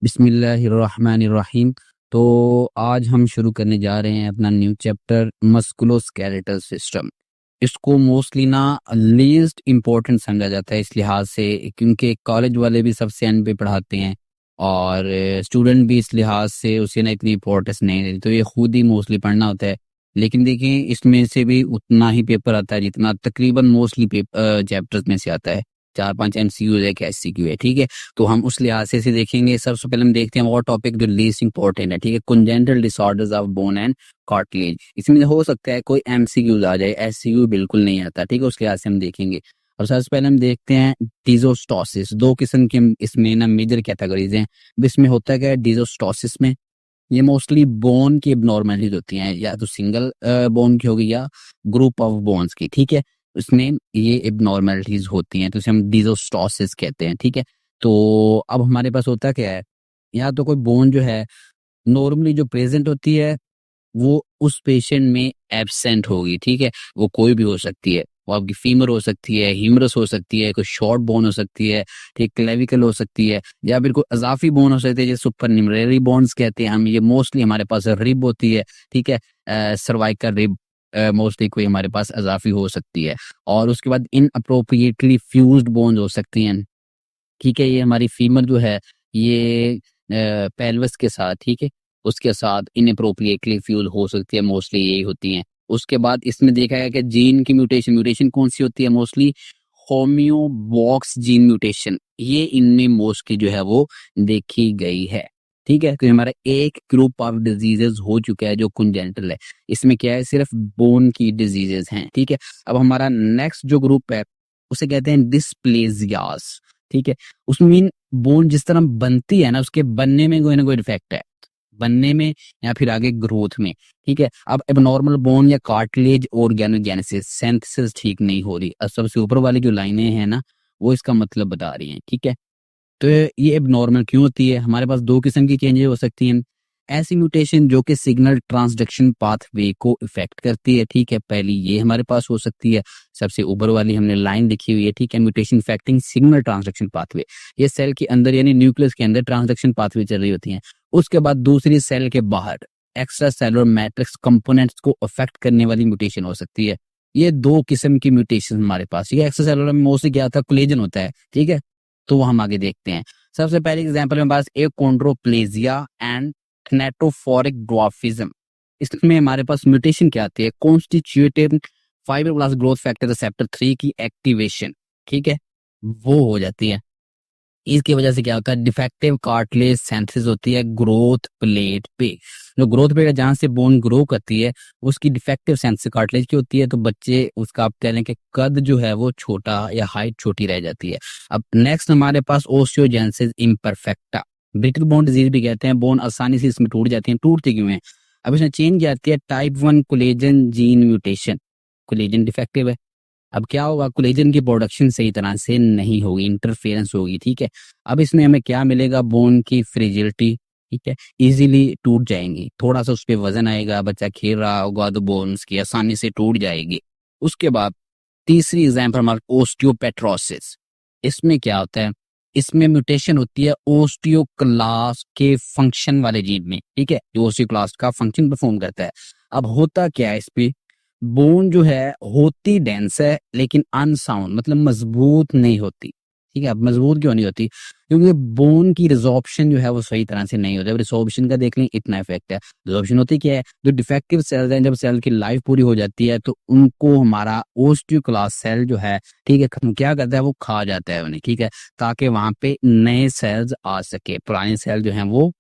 बिस्मिल्लाहिर्रहमानिर्रहीम। तो आज हम शुरू करने जा रहे हैं अपना न्यू चैप्टर मस्कुलोस्केलेटल सिस्टम। इसको मोस्टली ना लीस्ट इम्पोर्टेंट समझा जाता है इस लिहाज से क्योंकि कॉलेज वाले भी सबसे एंड पे पढ़ाते हैं और स्टूडेंट भी इस लिहाज से उसे ना इतनी इम्पोर्टेंस नहीं देते, तो ये खुद ही मोस्टली पढ़ना होता है। लेकिन देखिए इसमें से भी उतना ही पेपर आता है जितना तकरीबन मोस्टली चैप्टर्स में से आता है। 4-5 MCQ है, एक SCQ है, ठीक है। तो हम उस लिहाज से देखेंगे। सबसे पहले हम देखते हैं वो टॉपिक जो लीस्ट इंपॉर्टेंट है, ठीक है, congenital disorders of bone and cartilage. इसमें हो सकता है कोई MCQ आ जाए, SCQ बिल्कुल नहीं आता, ठीक है। उस लिहाज से हम देखेंगे। और सबसे पहले हम देखते हैं डिसोस्टोसिस। दो किस्म की इसमें ना मेजर कैटेगरीज हैं। इसमें होता क्या है डिसोस्टोसिस में, ये मोस्टली बोन की एबनॉर्मलिटीज होती हैं, या तो सिंगल बोन की होगी या ग्रुप ऑफ बोन्स की, ठीक है। उसमें ये एबनॉर्मलिटीज होती हैं तो इसे हम डिसोस्टोसिस कहते हैं, ठीक है। तो अब हमारे पास होता क्या है, या तो कोई बोन जो है नॉर्मली जो प्रेजेंट होती है वो उस पेशेंट में एब्सेंट होगी, ठीक है। वो कोई भी हो सकती है, वो आपकी फीमर हो सकती है, ह्यूमरस हो सकती है, कोई शॉर्ट बोन हो सकती है, ठीक, क्लेविकल हो सकती है, या फिर कोई अजाफी बोन हो सकती है जैसे सुपरन्यूमररी बोन्स कहते हैं हम। ये मोस्टली हमारे पास रिब होती है, ठीक है। सर्वाइकल रिब मोस्टली कोई हमारे पास अजाफी हो सकती है। और उसके बाद इन अप्रोप्रिएटली फ्यूज्ड बोन्स हो सकती हैं, ठीक है। ये हमारी फीमर जो है ये पेल्विस के साथ, ठीक है, उसके साथ इनअप्रोप्रिएटली फ्यूज हो सकती है, मोस्टली यही होती हैं। उसके बाद इसमें देखा गया कि जीन की म्यूटेशन म्यूटेशन कौन सी होती है, मोस्टली होम्योबॉक्स जीन म्यूटेशन, ये इनमें मोस्टली जो है वो देखी गई है, ठीक है। तो हमारा एक ग्रुप ऑफ डिजीजेस हो चुका है जो कंजेनिटल है। इसमें क्या है, सिर्फ बोन की डिजीजेस हैं, ठीक है। अब हमारा नेक्स्ट जो ग्रुप है उसे कहते हैं डिस्प्लेजियास, ठीक है। उसमें बोन जिस तरह बनती है ना, उसके बनने में कोई ना कोई डिफेक्ट है, बनने में या फिर आगे ग्रोथ में, ठीक है। अब एबनॉर्मल बोन या कार्टिलेज ऑर्गेनोजेनेसिस सिंथेसिस ठीक नहीं हो रही। अब सबसे ऊपर वाली जो लाइनें हैं ना वो इसका मतलब बता रही हैं, ठीक है। तो ये एबनॉर्मल क्यों होती है, हमारे पास दो किस्म की चेंजेस हो सकती हैं। ऐसी म्यूटेशन जो कि सिग्नल ट्रांसडक्शन पाथवे को इफेक्ट करती है, ठीक है, पहली ये हमारे पास हो सकती है। सबसे ऊपर वाली हमने लाइन लिखी हुई है, ठीक है, mutation affecting signal transduction pathway. ये सेल के अंदर यानी न्यूक्लियस के अंदर ट्रांसडक्शन पाथवे चल रही होती हैं। उसके बाद दूसरी सेल के बाहर एक्स्ट्रा सेलुलर मैट्रिक्स कंपोनेंट्स को अफेक्ट करने वाली म्यूटेशन हो सकती है। ये दो किस्म की म्यूटेशन हमारे पास। ये एक्स्ट्रा सेलुलर में मोस्टली क्या होता है, कोलेजन होता है, ठीक है। तो वो हम आगे देखते हैं। सबसे पहले एग्जांपल में पास एकोंड्रोप्लेजिया एंड क्नेटोफोरिक ड्वार्फिज्म। इसमें हमारे पास म्यूटेशन क्या आती है, constitutive fibroblast growth factor receptor 3 की एक्टिवेशन, ठीक है, वो हो जाती है। इसकी वजह से क्या होता है, डिफेक्टिव कार्टिलेज सिंथेसिस होती है ग्रोथ प्लेट पे। जो ग्रोथ प्लेट है जहां से बोन ग्रो करती है उसकी डिफेक्टिव सिंथेसिस कार्टिलेज की होती है, तो बच्चे उसका आप कह लें कि कद जो है वो छोटा या हाइट छोटी रह जाती है। अब नेक्स्ट हमारे पास osteogenesis imperfecta, brittle bone disease भी कहते हैं। बोन आसानी से इसमें टूट जाती है, टूटती क्यों है, अब इसमें चेंज क्या आती है, type 1 collagen gene mutation, collagen defective है। अब क्या होगा, कोलेजन की प्रोडक्शन सही तरह से नहीं होगी, इंटरफेरेंस होगी, ठीक है। अब इसमें हमें क्या मिलेगा, बोन की फ्रिजिलिटी, ठीक है, इजीली टूट जाएंगी। थोड़ा सा उस पर वजन आएगा, बच्चा खेल रहा होगा तो बोन्स की आसानी से टूट जाएगी। उसके बाद तीसरी एग्जाम्पल हमारा ओस्टियोपेट्रोसिस। इसमें क्या होता है, इसमें म्यूटेशन होती है ओस्टियोक्लास्ट के फंक्शन वाले जीन में, ठीक है, जो ओस्टियोक्लास्ट का फंक्शन परफॉर्म करता है। अब होता क्या है, इस पे बोन जो है होती डेंस है लेकिन अनसाउंड, मतलब मजबूत नहीं होती, ठीक है। अब मजबूत क्यों नहीं होती, क्योंकि बोन की रिजॉर्प्शन जो है वो सही तरह से नहीं होता। अब रिजॉर्प्शन का देख लें, इतना इफेक्ट है। रिजॉर्प्शन होती क्या है, जो डिफेक्टिव सेल्स हैं जब सेल की लाइफ पूरी हो जाती है तो उनको हमारा ओस्टियोक्लास्ट सेल जो है, ठीक है, क्या करता है, वो खा जाता है उन्हें, ठीक है, ताकि वहां पे नए सेल्स आ सके। पुराने सेल जो हैं वो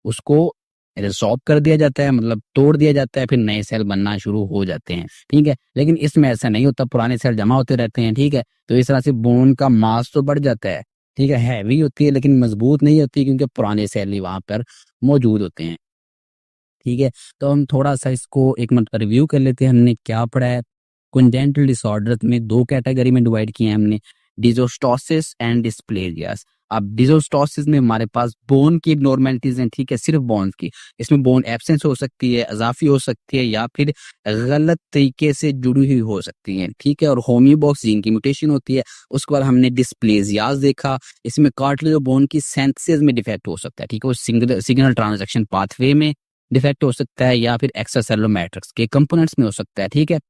उसको रिसॉर्ब कर दिया जाता है, मतलब तोड़ दिया जाता है, फिर नए सेल बनना शुरू हो जाते हैं, ठीक है। लेकिन इसमें ऐसा नहीं होता, पुराने सेल जमा होते रहते हैं, ठीक है। तो इस तरह से बोन का मास तो बढ़ जाता है, ठीक है, हैवी होती है लेकिन मजबूत नहीं होती क्योंकि पुराने सेल ही वहां पर मौजूद होते हैं, ठीक है। तो हम थोड़ा सा इसको एक मिनट रिव्यू कर लेते हैं, हमने क्या पढ़ा है। कंजेनिटल डिसऑर्डर में दो कैटेगरी में डिवाइड किए हैं हमने। Dysostosis and dysplasias. अब डिसोस्टोसिस में हमारे पास बोन की नॉर्मेलिटीज हैं, ठीक है, सिर्फ बोन की। इसमें बोन एब्सेंस हो सकती है, अजाफी हो सकती है, या फिर गलत तरीके से जुड़ी हुई हो सकती है, ठीक है। और होम्योबॉक्स जीन की म्यूटेशन होती है। उसके बाद हमने डिस्प्लेजियास देखा, इसमें कार्टिलेज और बोन की सिंथेसिस में डिफेक्ट हो सकता है, ठीक है। वो सिग्नल ट्रांजैक्शन पाथवे में डिफेक्ट हो सकता है, या फिर एक्स्ट्रासेलुलर मैट्रिक्स के कंपोनेंट्स में हो सकता है, ठीक है।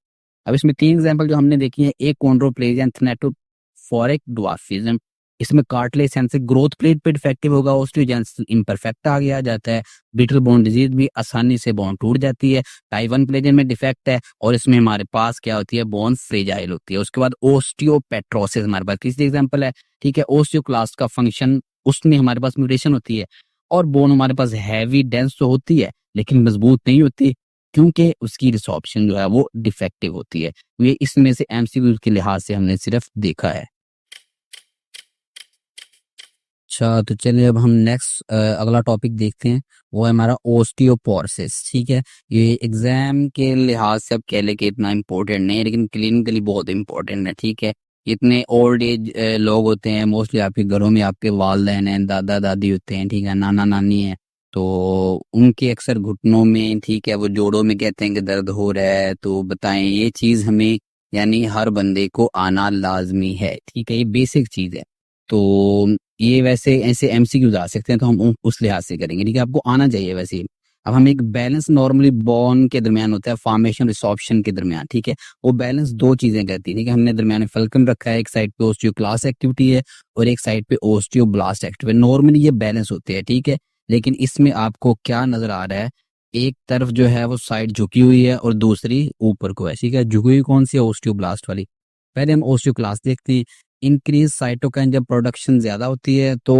अब इसमें 3 एग्जांपल जो हमने देखी है, एक कॉन्ड्रोप्लेजिया एंड थैलेटोफोरिक ड्वार्फिज्म। इसमें कार्टिलेज सेंस ग्रोथ प्लेट पे डिफेक्टिव होगा, ओस्टियोजेनेसिस इम्परफेक्ट आ गया जाता है, ब्रिटल बोन डिजीज भी आसानी से बोन टूट जाती है, टाइप 1 प्लेजन में डिफेक्ट है, और इसमें हमारे पास क्या होती है, बोन फ्रेजाइल होती है। उसके बाद ओस्टियोपेट्रोसिस हमारे पास तीसरी एग्जांपल है, ठीक है। ओस्टियोक्लास्ट का फंक्शन, उसमें हमारे पास म्यूटेशन होती है, और बोन हमारे पास हैवी डेंस तो होती है लेकिन मजबूत नहीं होती, क्योंकि उसकी रिसॉर्प्शन जो है वो डिफेक्टिव होती है। ये इसमें से एमसीक्यू के लिहाज से हमने सिर्फ देखा है। अच्छा, तो चलिए अब हम नेक्स्ट अगला टॉपिक देखते हैं, वो है हमारा ओस्टियोपोरोसिस, ठीक है। ये एग्जाम के लिहाज से अब कह ले कि इतना इम्पोर्टेंट नहीं है, लेकिन क्लिनिकली बहुत इम्पोर्टेंट है, ठीक है। इतने ओल्ड एज लोग होते हैं, मोस्टली आपके घरों में आपके वालदैन हैं, दादा दादी होते हैं, ठीक है, नाना नानी है, तो उनके अक्सर घुटनों में, ठीक है, वो जोड़ों में कहते हैं कि दर्द हो रहा है, तो बताएं ये चीज़ हमें, यानी हर बंदे को आना लाजमी है, ठीक है, ये बेसिक चीज़ है। तो ये वैसे ऐसे एमसीक्यूज आ सकते हैं, तो हम उस लिहाज से करेंगे, ठीक है, आपको आना चाहिए वैसे ही। अब हम एक बैलेंस नॉर्मली बोन के दरमियान होता है, फॉर्मेशन रिसॉर्प्शन के दरमियान, ठीक है। वो बैलेंस दो चीजें करती है, ठीक है। हमने दरमियान में फल्कम रखा है, एक साइड पे ओस्टियोक्लास्ट एक्टिविटी है और एक साइड पे ओस्टियोब्लास्ट एक्टिविटी है। नॉर्मली ये बैलेंस होते हैं, ठीक है। लेकिन इसमें आपको क्या नजर आ रहा है, एक तरफ जो है वो साइड झुकी हुई है और दूसरी ऊपर को है, ठीक है। झुकी हुई कौन सी है, ओस्टियोब्लास्ट वाली। पहले हम ओस्टियोक्लास्ट देखते हैं। इंक्रीज साइटोकाइन जब प्रोडक्शन ज्यादा होती है तो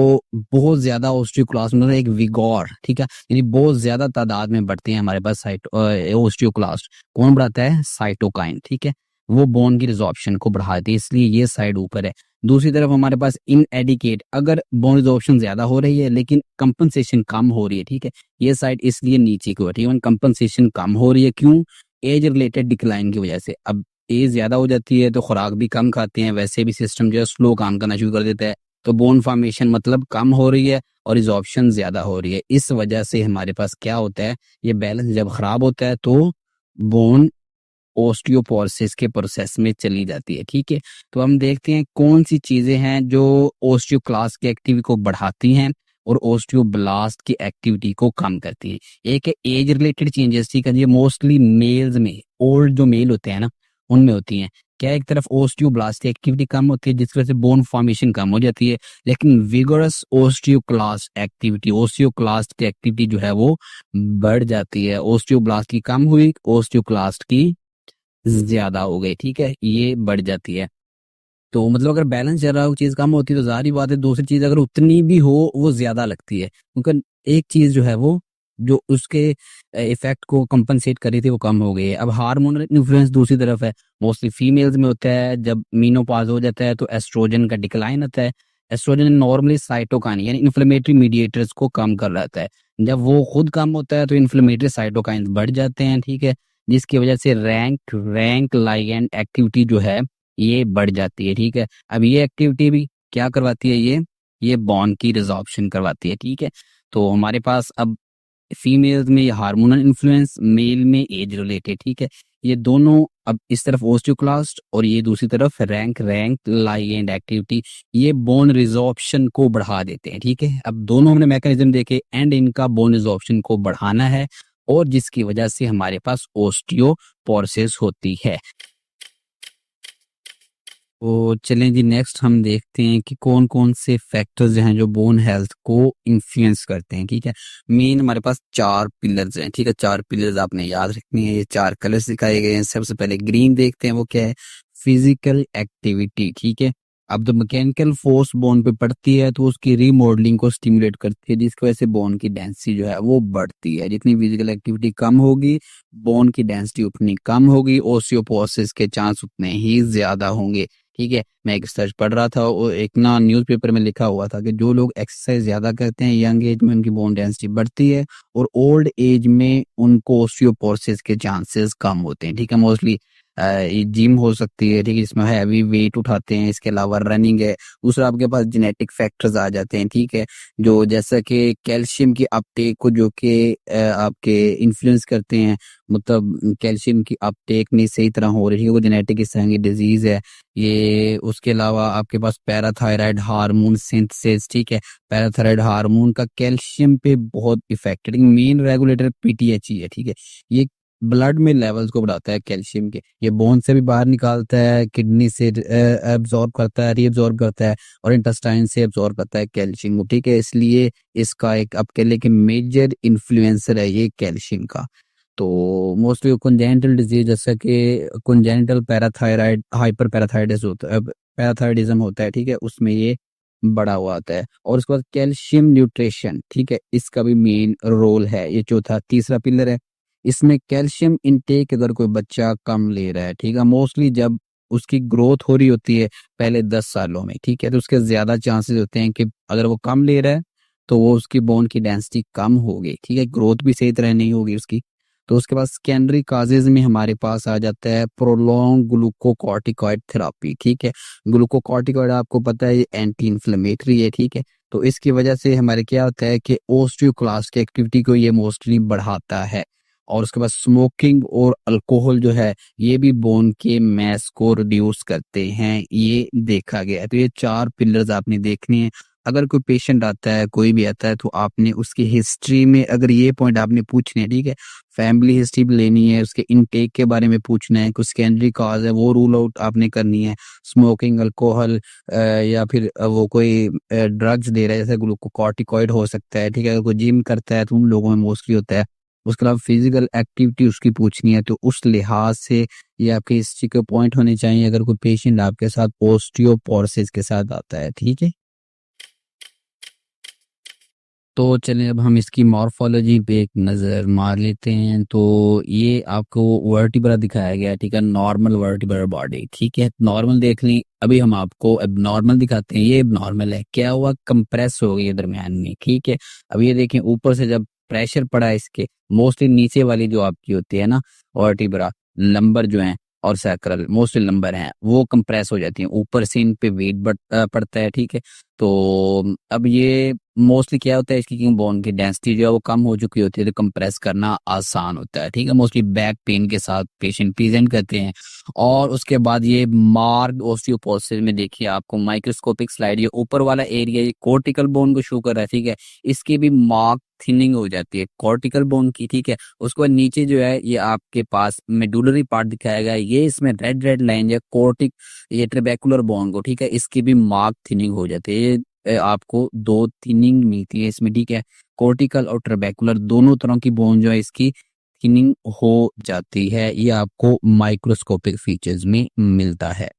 बहुत ज्यादा ओस्टियोक्लास्ट मतलब एक विगोर, ठीक है, यानी बहुत ज्यादा तादाद में बढ़ते हैं हमारे पास ओस्टियोक्लास्ट। कौन बढ़ाता है, साइटोकाइन, ठीक है। वो बोन की रिजॉर्प्शन को बढ़ाती है, इसलिए ये साइड ऊपर है। दूसरी तरफ हमारे पास इनएडिकेट, अगर बोन रिजॉर्प्शन ज्यादा हो रही है लेकिन कंपनसेशन कम हो रही है, ठीक है, ये साइड इसलिए नीचे की होती है, कंपनसेशन कम हो रही है, क्यों, एज रिलेटेड डिक्लाइन की वजह से। अब एज ज्यादा हो जाती है तो खुराक भी कम खाते हैं, वैसे भी सिस्टम जो है स्लो काम करना शुरू कर देता है, तो बोन फॉर्मेशन मतलब कम हो रही है और रिजॉर्प्शन ज्यादा हो रही है। इस वजह से हमारे पास क्या होता है, ये बैलेंस जब खराब होता है तो बोन ओस्टियोपोरोसिस के प्रोसेस में चली जाती है, ठीक है। तो हम देखते हैं कौन सी चीजें हैं जो ओस्टियोक्लास्ट की एक्टिविटी को बढ़ाती हैं और ओस्टियोब्लास्ट की एक्टिविटी को कम करती है। एक है एज रिलेटेड चेंजेस, ठीक है, ये मोस्टली मेल्स में, ओल्ड जो मेल होते हैं ना, उनमें होती हैं। क्या, एक तरफ ओस्टियोब्लास्ट की एक्टिविटी कम होती है जिसकी वजह से बोन फॉर्मेशन कम हो जाती है, लेकिन विगोरस ओस्टियोक्लास्ट एक्टिविटी, ओस्टियोक्लास्ट की एक्टिविटी जो है वो बढ़ जाती है। ओस्टियोब्लास्ट की कम हुई, ओस्टियोक्लास्ट की ज्यादा हो गई, ठीक है, ये बढ़ जाती है। तो मतलब अगर बैलेंस चल रहा हो, चीज कम होती है तो जाहिर बात है दूसरी चीज अगर उतनी भी हो वो ज्यादा लगती है, क्योंकि एक चीज जो है वो जो उसके इफेक्ट को कंपनसेट कर रही थी वो कम हो गई है। अब हार्मोनल इन्फ्लुएंस दूसरी तरफ है, मोस्टली फीमेल्स में होता है। जब मीनोपॉज हो जाता है तो एस्ट्रोजन का डिक्लाइन होता है। एस्ट्रोजन नॉर्मली साइटोकाइन यानी इन्फ्लेमेटरी मीडिएटर्स को कम कर रहा है। जब वो खुद कम होता है तो इन्फ्लेमेटरी साइटोकाइन बढ़ जाते हैं, ठीक है, जिसकी वजह से रैंक लाइगैंड एक्टिविटी जो है ये बढ़ जाती है, ठीक है। अब ये एक्टिविटी भी क्या करवाती है, ये बॉन्ड की रिजॉर्प्शन करवाती है, ठीक है। तो हमारे पास अब फीमेल्स में हार्मोनल इन्फ्लुएंस, मेल में एज रिलेटेड, ठीक है, ये दोनों अब इस तरफ ओस्टियोक्लास्ट और ये दूसरी तरफ रैंक लाइगैंड एक्टिविटी, ये बोन रिजॉर्प्शन को बढ़ा देते हैं, ठीक है। अब दोनों हमने मैकेनिज्म देखे, एंड इनका बोन रिजॉर्प्शन को बढ़ाना है और जिसकी वजह से हमारे पास ओस्टियोपोरोसिस होती है। तो चलें जी, नेक्स्ट हम देखते हैं कि कौन कौन से फैक्टर्स हैं जो बोन हेल्थ को इन्फ्लुएंस करते हैं, ठीक है। मेन हमारे पास 4 पिलर्स हैं, ठीक है, 4 पिलर्स आपने याद रखनी है। ये 4 कलर्स दिखाए गए हैं। सबसे पहले ग्रीन देखते हैं, वो क्या है, फिजिकल एक्टिविटी, ठीक है। अब जब मैकेनिकल फोर्स बोन पे पड़ती है तो उसकी रीमॉडलिंग को स्टिमुलेट करती है, जिसकी वजह से बोन की डेंसिटी जो है वो बढ़ती है। जितनी फिजिकल एक्टिविटी कम होगी बोन की डेंसिटी उतनी कम होगी, ओस्टियोपोरोसिस के चांस उतने ही ज्यादा होंगे, ठीक है। मैं एक सर्च पढ़ रहा था, वो एक ना न्यूज़पेपर में लिखा हुआ था कि जो लोग एक्सरसाइज ज्यादा करते हैं यंग एज में उनकी बोन डेंसिटी बढ़ती है और ओल्ड एज में उनको ओस्टियोपोरोसिस के चांसेस कम होते हैं, ठीक है। मोस्टली ये जिम हो सकती है, ठीक है, जिसमें हैवी वेट उठाते हैं, इसके अलावा रनिंग है। दूसरा आपके पास जेनेटिक फैक्टर्स आ जाते हैं, ठीक है, जो जैसा कि कैल्शियम की अपटेक को जो कि आपके इन्फ्लुएंस करते हैं, मतलब कैल्शियम की अपटेक नहीं सही तरह हो रही है, वो जेनेटिक इस तरह की डिजीज है ये। उसके अलावा आपके पास पैराथायराइड हार्मोन सिंथेसिस, ठीक है, पैराथायराइड हार्मोन का कैल्शियम पे बहुत इफेक्ट है। मेन रेगुलेटर पीटीएच ही है, ठीक है, ये ब्लड में लेवल्स को बढ़ाता है कैल्शियम के, ये बोन से भी बाहर निकालता है, किडनी से एब्जॉर्ब करता है, रीअब्जॉर्ब करता है, और इंटेस्टाइन से एब्जॉर्ब करता है कैल्शियम को, ठीक है, इसलिए इसका एक आप कह लें कि मेजर इन्फ्लुएंसर है ये कैल्शियम का। तो मोस्टली कंजेनिटल डिजीज जैसा कि कंजेनिटल पैराथायराइड हाइपर पैराथायरिडिज्म होता है, पैराथायरिडिज्म होता है, ठीक है, उसमें ये बड़ा हुआ आता है। और उसके बाद कैल्शियम न्यूट्रिशन, ठीक है, इसका भी मेन रोल है, ये चौथा तीसरा पिलर है। इसमें कैल्शियम इनटेक अगर कोई बच्चा कम ले रहा है, ठीक है, मोस्टली जब उसकी ग्रोथ हो रही होती है पहले 10 सालों में, ठीक है, तो उसके ज्यादा चांसेस होते हैं कि अगर वो कम ले रहा है तो वो उसकी बोन की डेंसिटी कम होगी, ठीक है, ग्रोथ भी सही तरह नहीं होगी उसकी। तो उसके बाद सेकेंडरी काजेज में हमारे पास आ जाता है प्रोलॉन्ग ग्लूकोकॉर्टिकॉइड थेरापी, ठीक है। ग्लूकोकॉर्टिकॉइड आपको पता है ये एंटी इन्फ्लेमेटरी है, ठीक है, तो इसकी वजह से हमारे क्या होता है कि ओस्टियोक्लास्ट की एक्टिविटी को ये मोस्टली बढ़ाता है। और उसके बाद स्मोकिंग और अल्कोहल जो है ये भी बोन के मैस को रिड्यूस करते हैं, ये देखा गया है। तो ये 4 पिलर्स आपने देखने हैं। अगर कोई पेशेंट आता है, कोई भी आता है, तो आपने उसकी हिस्ट्री में अगर ये पॉइंट आपने पूछने हैं, ठीक है, फैमिली हिस्ट्री भी लेनी है, उसके इनटेक के बारे में पूछना है, कुछ सेकेंडरी कॉज है वो रूल आउट आपने करनी है, स्मोकिंग, अल्कोहल, या फिर वो कोई ड्रग्स दे रहा है, जैसे ग्लूकोकॉर्टिकॉइड हो सकता है, ठीक है, अगर कोई जिम करता है तो उन लोगों में मोस्टली होता है। उसके अलावा फिजिकल एक्टिविटी उसकी पूछनी है, तो उस लिहाज से ये आपके हिस्ट्री के पॉइंट होने चाहिए अगर कोई पेशेंट आपके साथ ओस्टियोपोरोसिस के साथ आता है, ठीक है। तो चलिए अब हम इसकी मॉर्फोलॉजी पे एक नज़र मार लेते हैं। तो ये आपको वर्टिब्रा दिखाया गया है, ठीक है, नॉर्मल वर्टिब्रा बॉडी, ठीक है, नॉर्मल देख ली। अभी हम आपको एबनॉर्मल दिखाते हैं। ये एबनॉर्मल है, क्या हुआ, कंप्रेस हो गई है दरमियान में, ठीक है। अब ये देखें ऊपर से जब प्रेशर पड़ा है इसके, मोस्टली नीचे वाली जो आपकी होती है ना वर्टिब्रा, लंबर जो है और सैक्रल मोस्टली लंबर हैं, वो कंप्रेस हो जाती हैं, ऊपर से इन पे वेट पड़ता है, ठीक है। तो अब ये मोस्टली क्या होता है, इसकी क्यों बोन की डेंसिटी जो है वो कम हो चुकी होती है, तो कंप्रेस करना आसान होता है, ठीक है। मोस्टली बैक पेन के साथ पेशेंट प्रेजेंट करते हैं। और उसके बाद ये मार्ग ओस्टियोपोरोसिस में देखिए आपको माइक्रोस्कोपिक स्लाइड, ये ऊपर वाला एरिया ये कोर्टिकल बोन को शो कर रहा है, ठीक है, इसकी भी मार्क थिनिंग हो जाती है कॉर्टिकल बोन की, ठीक है। उसके बाद नीचे जो है ये आपके पास मेडुलरी पार्ट दिखाया गया है, ये इसमें रेड रेड लाइन है कोर्टिक, ये ट्रेबेकुलर बोन को, ठीक है, इसकी भी मार्क थिनिंग हो जाती है। ये आपको 2 थिनिंग मिलती है इसमें, ठीक है, कोर्टिकल और ट्रेबेकुलर दोनों तरह की बोन जो है इसकी थिनिंग हो जाती है। ये आपको माइक्रोस्कोपिक फीचर्स में मिलता है।